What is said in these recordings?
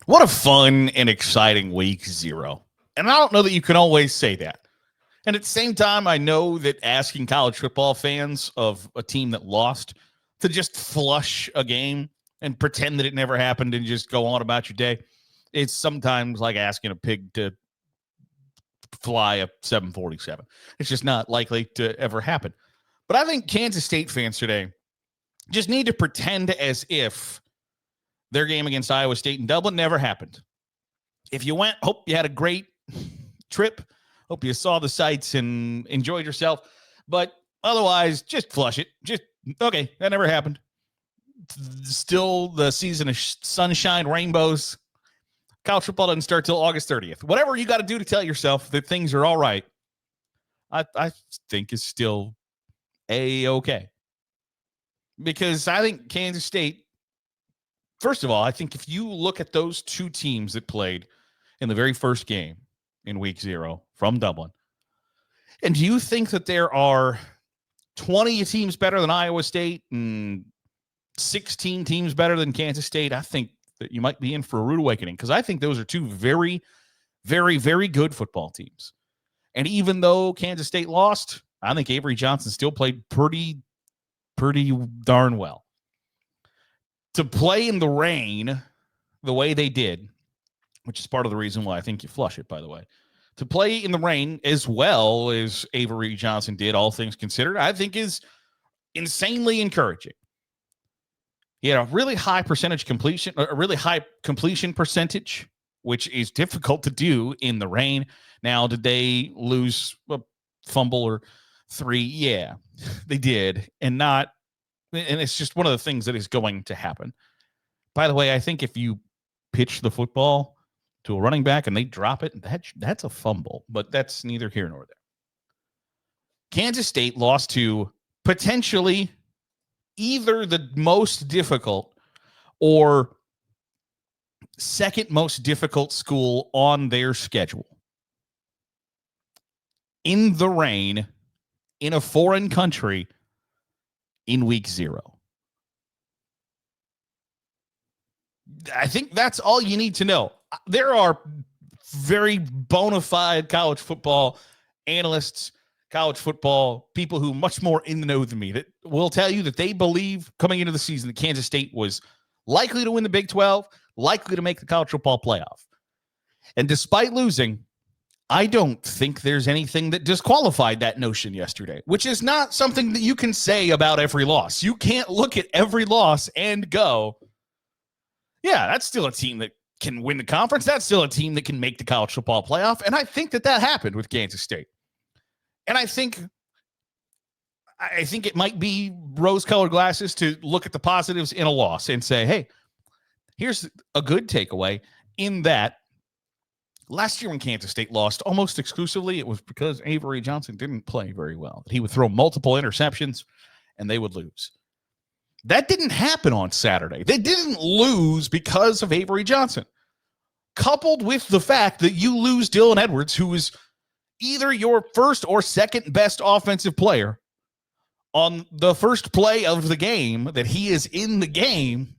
What a fun and exciting week 0. And I don't know that you can always say that. And at the same time, I know that asking college football fans of a team that lost to just flush a game and pretend that it never happened and just go on about your day, it's sometimes like asking a pig to fly a 747. It's just not likely to ever happen. But I think Kansas State fans today just need to pretend as if their game against Iowa State in Dublin never happened. If you went, hope you had a great trip. Hope you saw the sights and enjoyed yourself. But otherwise, just flush it. Just, okay, that never happened. Still the season of sunshine, rainbows. College football doesn't start till August 30th. Whatever you got to do to tell yourself that things are all right, I think is still A-okay. Because I think Kansas State, first of all, I think if you look at those two teams that played in the very first game in week 0 from Dublin, and do you think that there are 20 teams better than Iowa State and 16 teams better than Kansas State? I think that you might be in for a rude awakening, because I think those are two very, very, very good football teams. And even though Kansas State lost, I think Avery Johnson still played pretty darn well. To play in the rain the way they did, which is part of the reason why I think you flush it, by the way, to play in the rain as well as Avery Johnson did, all things considered, I think is insanely encouraging. He had a really high completion percentage, which is difficult to do in the rain. Now, did they lose a fumble or 3? Yeah, they did. And it's just one of the things that is going to happen. By the way, I think if you pitch the football to a running back and they drop it, that's a fumble, but that's neither here nor there. Kansas State lost to potentially either the most difficult or second most difficult school on their schedule. In the rain, in a foreign country, in week 0. I think that's all you need to know. There are very bona fide college football analysts, college football people who are much more in the know than me that will tell you that they believe coming into the season that Kansas State was likely to win the Big 12, likely to make the college football playoff. And despite losing, I don't think there's anything that disqualified that notion yesterday, which is not something that you can say about every loss. You can't look at every loss and go, yeah, that's still a team that can win the conference. That's still a team that can make the college football playoff. And I think that happened with Kansas State. And I think it might be rose-colored glasses to look at the positives in a loss and say, hey, here's a good takeaway in that last year when Kansas State lost almost exclusively, it was because Avery Johnson didn't play very well. He would throw multiple interceptions and they would lose. That didn't happen on Saturday. They didn't lose because of Avery Johnson. Coupled with the fact that you lose Dylan Edwards, who is either your first or second best offensive player on the first play of the game, that he is in the game.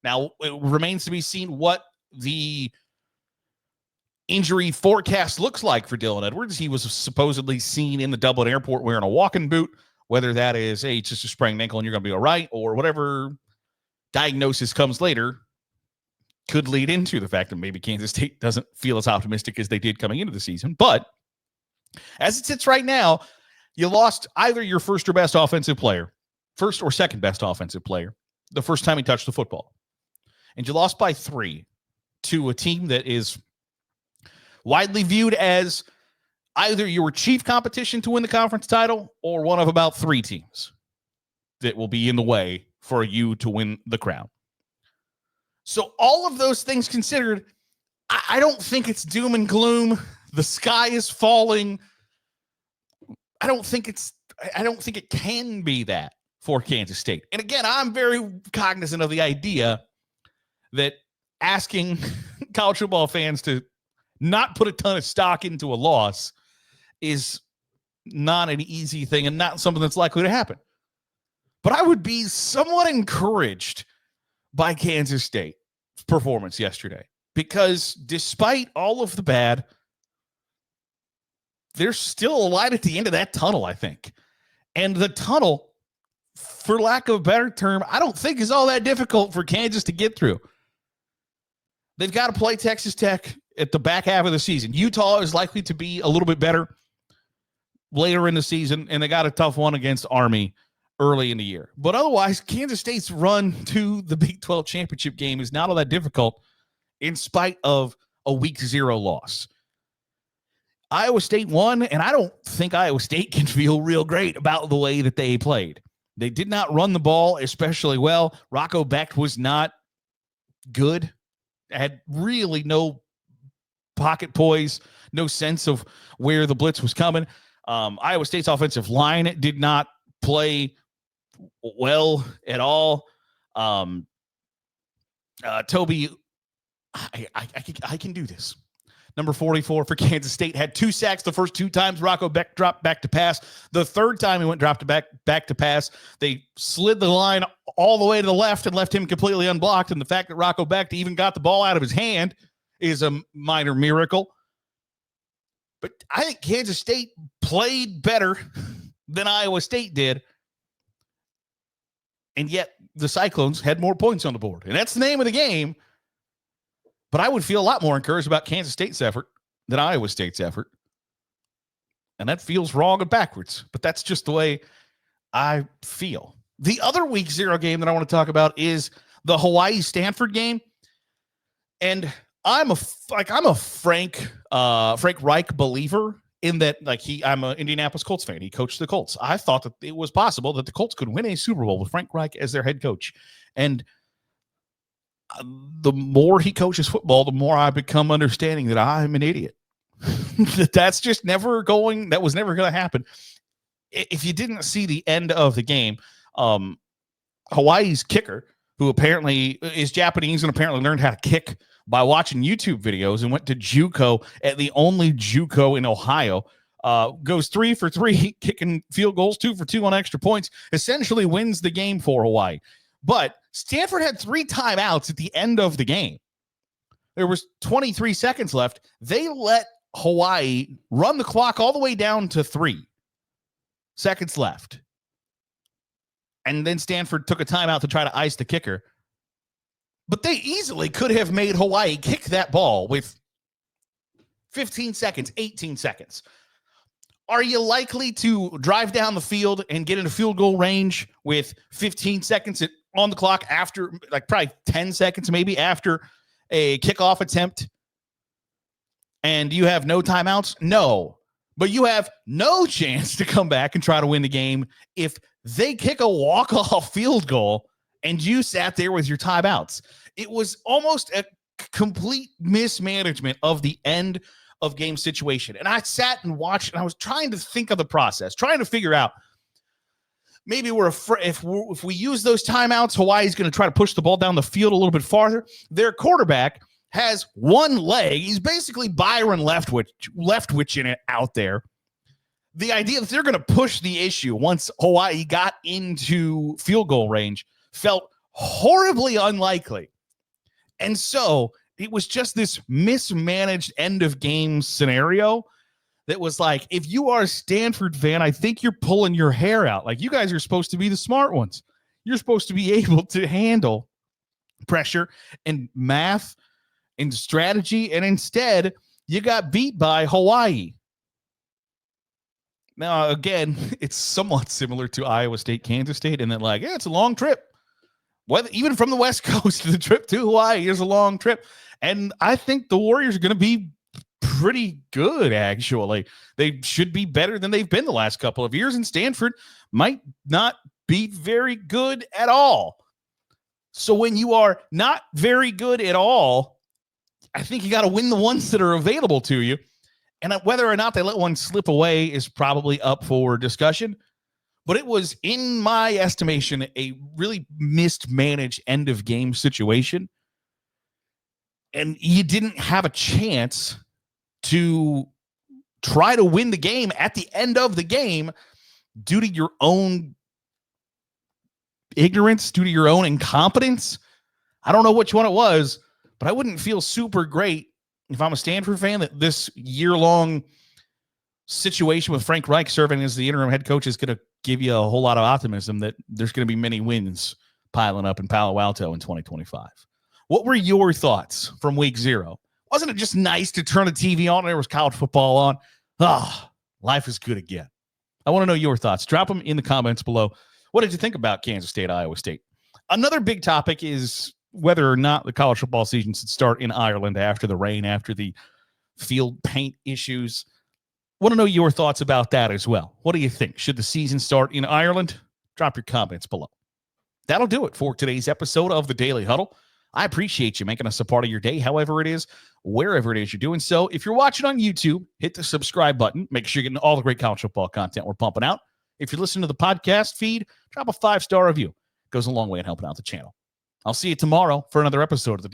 Now, it remains to be seen what the injury forecast looks like for Dylan Edwards. He was supposedly seen in the Dublin airport wearing a walking boot, whether that is, hey, it's just a sprained ankle and you're going to be all right, or whatever diagnosis comes later could lead into the fact that maybe Kansas State doesn't feel as optimistic as they did coming into the season. But as it sits right now, you lost either your first or second best offensive player the first time he touched the football. And you lost by 3 to a team that is widely viewed as either your chief competition to win the conference title or one of about 3 teams that will be in the way for you to win the crown. So all of those things considered, I don't think it's doom and gloom. The sky is falling. I don't think it can be that for Kansas State. And again, I'm very cognizant of the idea that asking college football fans to not put a ton of stock into a loss is not an easy thing and not something that's likely to happen. But I would be somewhat encouraged by Kansas State's performance yesterday. because despite all of the bad, there's still a light at the end of that tunnel, I think. And the tunnel, for lack of a better term, I don't think is all that difficult for Kansas to get through. They've got to play Texas Tech at the back half of the season. Utah is likely to be a little bit better later in the season, and they got a tough one against Army early in the year. But otherwise, Kansas State's run to the Big 12 championship game is not all that difficult in spite of a week 0 loss. Iowa State won, and I don't think Iowa State can feel real great about the way that they played. They did not run the ball especially well. Rocco Becht was not good. Had really no pocket poise, no sense of where the blitz was coming. Iowa State's offensive line did not play well at all. Toby, I can do this. Number 44 for Kansas State had 2 sacks the first 2 times Rocco Becht dropped back to pass. The third time he dropped back to pass, they slid the line all the way to the left and left him completely unblocked. And the fact that Rocco Becht even got the ball out of his hand is a minor miracle. But I think Kansas State played better than Iowa State did. And yet the Cyclones had more points on the board. And that's the name of the game. But I would feel a lot more encouraged about Kansas State's effort than Iowa State's effort. And that feels wrong and backwards. But that's just the way I feel. The other week 0 game that I want to talk about is the Hawaii-Stanford game. And I'm a Frank Reich believer in that. I'm an Indianapolis Colts fan. He coached the Colts. I thought that it was possible that the Colts could win a Super Bowl with Frank Reich as their head coach. And the more he coaches football, the more I become understanding that I'm an idiot. That was never going to happen. If you didn't see the end of the game, Hawaii's kicker, who apparently is Japanese and apparently learned how to kick by watching YouTube videos and went to JUCO at the only JUCO in Ohio, goes 3 for 3, kicking field goals, 2 for 2 on extra points, essentially wins the game for Hawaii. But Stanford had 3 timeouts at the end of the game. There was 23 seconds left. They let Hawaii run the clock all the way down to 3 seconds left. And then Stanford took a timeout to try to ice the kicker. But they easily could have made Hawaii kick that ball with 15 seconds, 18 seconds. Are you likely to drive down the field and get into field goal range with 15 seconds on the clock after, probably 10 seconds maybe after a kickoff attempt, and you have no timeouts? No. But you have no chance to come back and try to win the game if they kick a walk-off field goal and you sat there with your timeouts. It was almost a complete mismanagement of the end of game situation. And I sat and watched, and I was trying to think of the process, trying to figure out, maybe if we use those timeouts, Hawaii's going to try to push the ball down the field a little bit farther. Their quarterback has one leg. He's basically Byron Leftwich in it out there. The idea that they're going to push the issue once Hawaii got into field goal range felt horribly unlikely. And so it was just this mismanaged end of game scenario that was like, if you are a Stanford fan, I think you're pulling your hair out. Like, you guys are supposed to be the smart ones. You're supposed to be able to handle pressure and math and strategy, and instead you got beat by Hawaii. Now, again, it's somewhat similar to Iowa State, Kansas State, and then it's a long trip. Even from the West Coast, the trip to Hawaii is a long trip. And I think the Warriors are going to be pretty good, actually. They should be better than they've been the last couple of years, and Stanford might not be very good at all. So when you are not very good at all, I think you got to win the ones that are available to you. And whether or not they let one slip away is probably up for discussion. But it was, in my estimation, a really mismanaged end of game situation. And you didn't have a chance to try to win the game at the end of the game due to your own ignorance, due to your own incompetence. I don't know which one it was, But I wouldn't feel super great if I'm a Stanford fan that this year-long situation with Frank Reich serving as the interim head coach is going to give you a whole lot of optimism that there's going to be many wins piling up in Palo Alto in 2025. What were your thoughts from week 0? Wasn't it just nice to turn the TV on and there was college football on? Life is good again. I want to know your thoughts. Drop them in the comments below. What did you think about Kansas State, Iowa State? Another big topic is whether or not the college football season should start in Ireland after the rain, after the field paint issues. Want to know your thoughts about that as well. What do you think? Should the season start in Ireland? Drop your comments below. That'll do it for today's episode of the Daily Huddle. I appreciate you making us a part of your day, however it is, wherever it is you're doing so. If you're watching on YouTube, hit the subscribe button. Make sure you're getting all the great college football content we're pumping out. If you're listening to the podcast feed, drop a 5-star review. It goes a long way in helping out the channel. I'll see you tomorrow for another episode of the